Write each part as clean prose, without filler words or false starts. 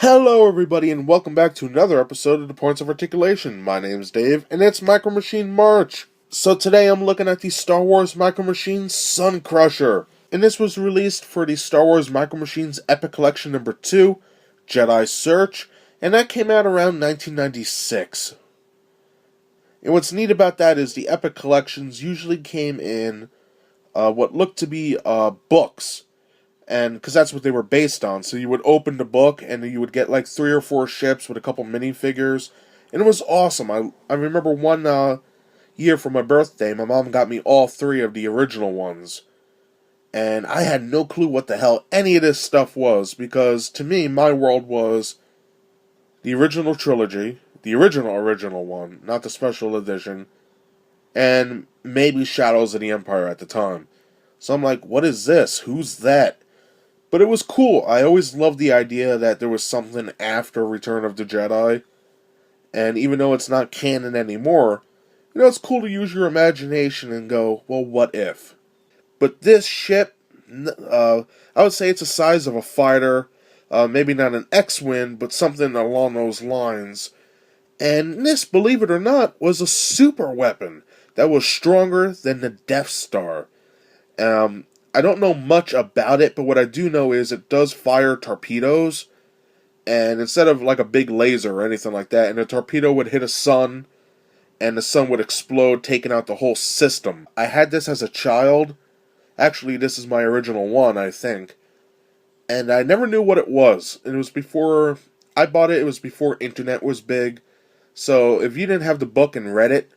Hello everybody and welcome back to another episode of the Points of Articulation. My name's Dave and it's Micro Machine March. So today I'm looking at the Star Wars Micro Machines Sun Crusher. And this was released for the Star Wars Micro Machines Epic Collection number 2, Jedi Search, and that came out around 1996. And what's neat about that is the Epic Collections usually came in what looked to be books. And because that's what they were based on. So you would open the book and you would get like 3 or 4 ships with a couple minifigures. And it was awesome. I remember one year for my birthday, my mom got me all 3 of the original ones. And I had no clue what the hell any of this stuff was. Because to me, my world was the original trilogy. The original one. Not the special edition. And maybe Shadows of the Empire at the time. So I'm like, what is this? Who's that? But it was cool. I always loved the idea that there was something after Return of the Jedi. And even though it's not canon anymore, it's cool to use your imagination and go, well, what if? But this ship, I would say it's the size of a fighter. Maybe not an X-Wing, but something along those lines. And this, believe it or not, was a super weapon that was stronger than the Death Star. I don't know much about it, but what I do know is it does fire torpedoes, and instead of like a big laser or anything like that, and a torpedo would hit a sun, and the sun would explode, taking out the whole system. I had this as a child. Actually, this is my original one, I think. And I never knew what it was. It was before I bought it, it was before internet was big. So if you didn't have the book and read it,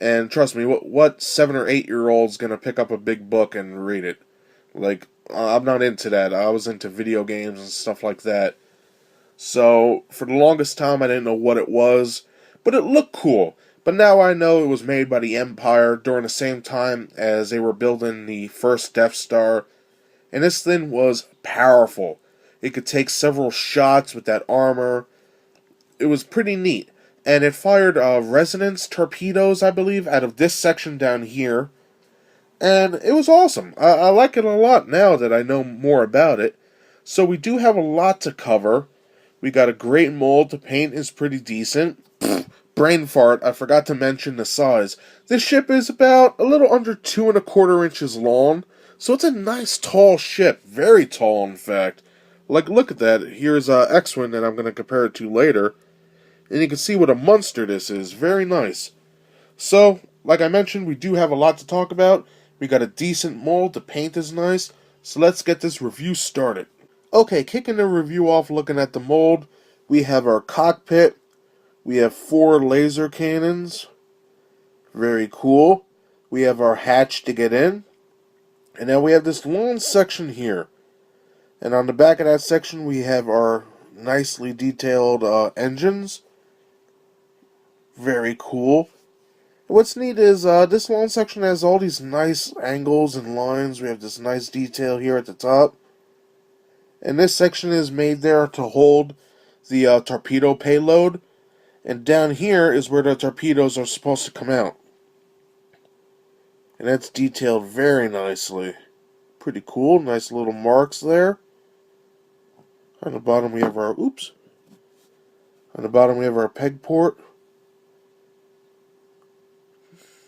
and trust me, what 7 or 8-year-old's gonna pick up a big book and read it? Like, I'm not into that. I was into video games and stuff like that. So, for the longest time, I didn't know what it was, but it looked cool. But now I know it was made by the Empire during the same time as they were building the first Death Star, and this thing was powerful. It could take several shots with that armor. It was pretty neat. And it fired resonance torpedoes, I believe, out of this section down here. And it was awesome. I like it a lot now that I know more about it. So we do have a lot to cover. We got a great mold. The paint is pretty decent. Brain fart, I forgot to mention the size. This ship is about a little under 2¼ inches long. So it's a nice tall ship. Very tall, in fact. Like, look at that. Here's X-Wing that I'm going to compare it to later. And you can see what a monster this is. Very nice. So, like I mentioned, we do have a lot to talk about. We got a decent mold, the paint is nice, so let's get this review started. Okay, kicking the review off looking at the mold, we have our cockpit, we have 4 laser cannons, very cool. We have our hatch to get in, and now we have this long section here. And on the back of that section we have our nicely detailed engines, very cool. What's neat is this long section has all these nice angles and lines. We have this nice detail here at the top. And this section is made there to hold the torpedo payload. And down here is where the torpedoes are supposed to come out. And that's detailed very nicely. Pretty cool. Nice little marks there. On the bottom we have our, On the bottom we have our peg port.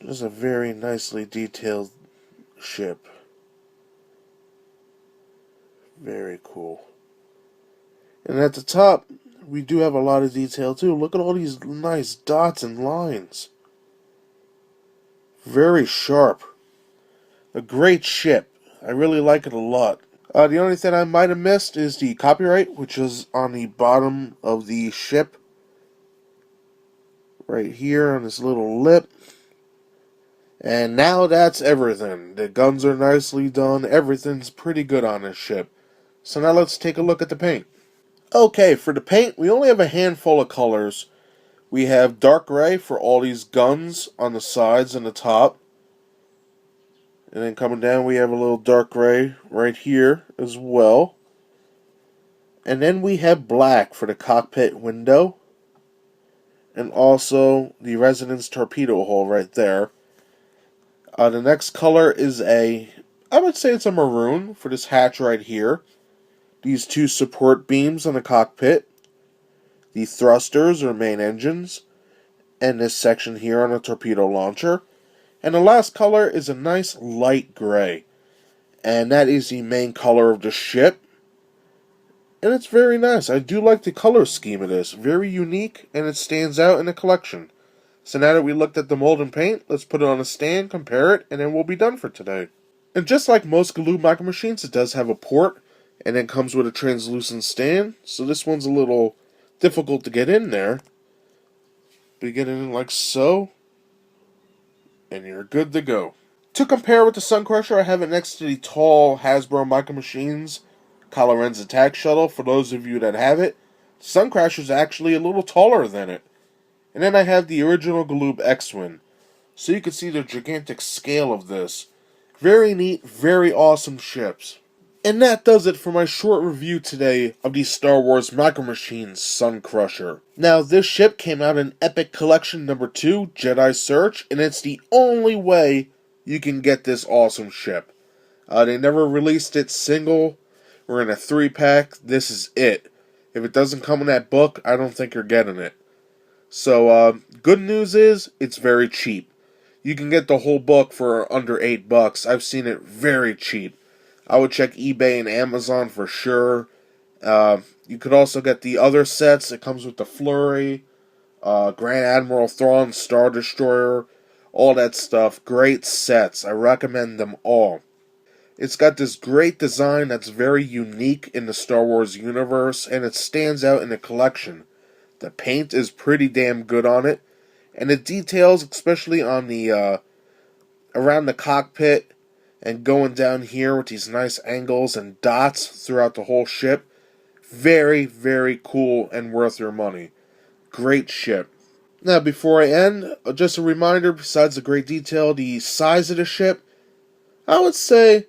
This is a very nicely detailed ship. Very cool. And at the top, we do have a lot of detail too. Look at all these nice dots and lines. Very sharp. A great ship. I really like it a lot. The only thing I might have missed is the copyright, which is on the bottom of the ship. Right here on this little lip. And now that's everything. The guns are nicely done. Everything's pretty good on this ship. So now let's take a look at the paint. Okay, for the paint, we only have a handful of colors. We have dark gray for all these guns on the sides and the top. And then coming down, we have a little dark gray right here as well. And then we have black for the cockpit window. And also the resonance torpedo hole right there. The next color is I would say it's a maroon for this hatch right here. These 2 support beams on the cockpit. the thrusters or main engines, and this section here on a torpedo launcher. And the last color is a nice light gray. And that is the main color of the ship. And it's very nice. I do like the color scheme of this. Very unique, and it stands out in the collection. So now that we looked at the mold and paint, let's put it on a stand, compare it, and then we'll be done for today. And just like most Galoob Micro Machines, it does have a port, and it comes with a translucent stand. So this one's a little difficult to get in there. But you get it in like so, and you're good to go. To compare with the Sun Crusher, I have it next to the tall Hasbro Micro Machines Kylo Ren's Attack Shuttle. For those of you that have it, Sun Crusher is actually a little taller than it. And then I have the original Galoob X-Wing. So you can see the gigantic scale of this. Very neat, very awesome ships. And that does it for my short review today of the Star Wars Micro Machines Sun Crusher. Now, this ship came out in Epic Collection number 2, Jedi Search, and it's the only way you can get this awesome ship. They never released it single or in a 3-pack. This is it. If it doesn't come in that book, I don't think you're getting it. So, good news is, it's very cheap. You can get the whole book for under $8. I've seen it very cheap. I would check eBay and Amazon for sure. You could also get the other sets. It comes with the Flurry, Grand Admiral Thrawn, Star Destroyer, all that stuff. Great sets. I recommend them all. It's got this great design that's very unique in the Star Wars universe, and it stands out in the collection. The paint is pretty damn good on it, and the details, especially on the around the cockpit and going down here with these nice angles and dots throughout the whole ship, very, very cool and worth your money. Great ship. Now, before I end, just a reminder, besides the great detail, the size of the ship, I would say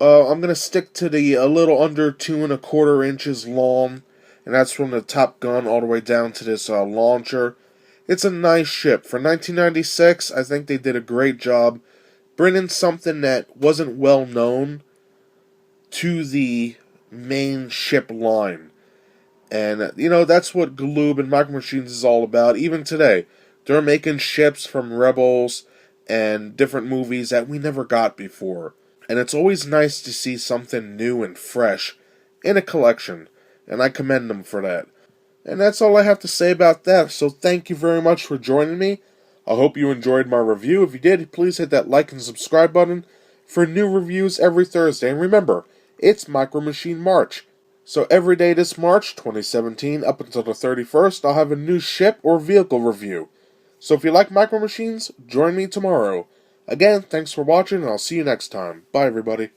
I'm going to stick to the a little under 2¼ inches long, and that's from the top gun all the way down to this launcher. It's a nice ship. For 1996, I think they did a great job bringing something that wasn't well known to the main ship line. And, that's what Galoob and Micro Machines is all about. Even today, they're making ships from Rebels and different movies that we never got before. And it's always nice to see something new and fresh in a collection, and I commend them for that. And that's all I have to say about that, so thank you very much for joining me. I hope you enjoyed my review. If you did, please hit that like and subscribe button for new reviews every Thursday. And remember, it's Micro Machine March. So every day this March 2017 up until the 31st, I'll have a new ship or vehicle review. So if you like Micro Machines, join me tomorrow. Again, thanks for watching, and I'll see you next time. Bye, everybody.